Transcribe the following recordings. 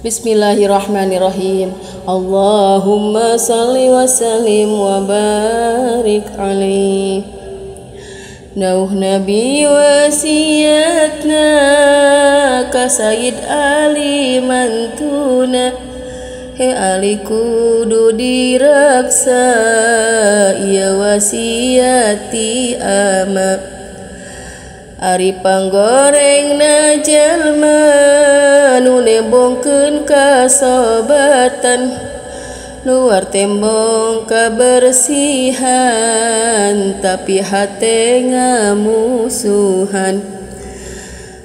Bismillahirrahmanirrahim. Allahumma salli wa sallim wa barik alaih. Nauh Nabi wasiatna ka Sayyid Ali mantuna, he Ali kudu diraksa ia wasiati ama. Ari panggorengna jalma nu nembongkeun kasobatan, luar tembong kebersihan tapi hate ngamusuhan.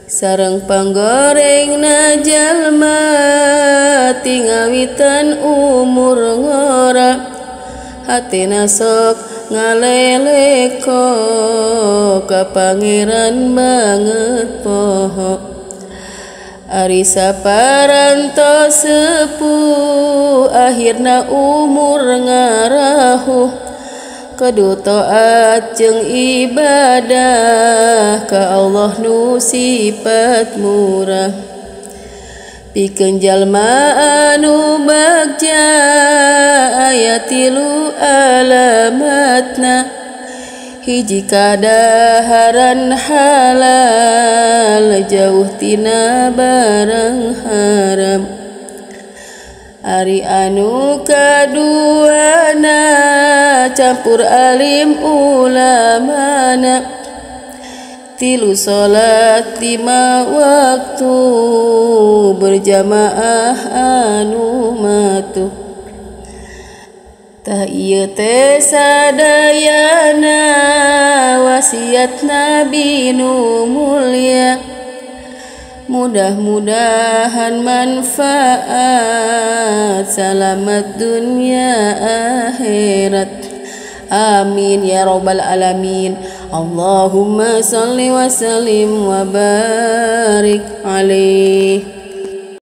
Sareng panggorengna jalma tingawitan umur ngora, hatena sok ngaleleko ka pangeran banget poho. Ari saparanto sepuh akhirna umur ngarahu, kudu taat jeung ibadah ka Allah nu sifat murah. Pikeun jalma anu bagja aya 3 alamatna, hiji kadaharan halal jauh tina barang haram. Ari anu kaduana campur alim ulamana, 3 salat 5 waktu berjamaah anu matuh. Tah ieu teh sadayana wasiat Nabi nu mulia, mudah-mudahan manfaat selamat dunia akhirat. Amin ya rabbal alamin. Allahumma salli wa sallim wa barik alaih.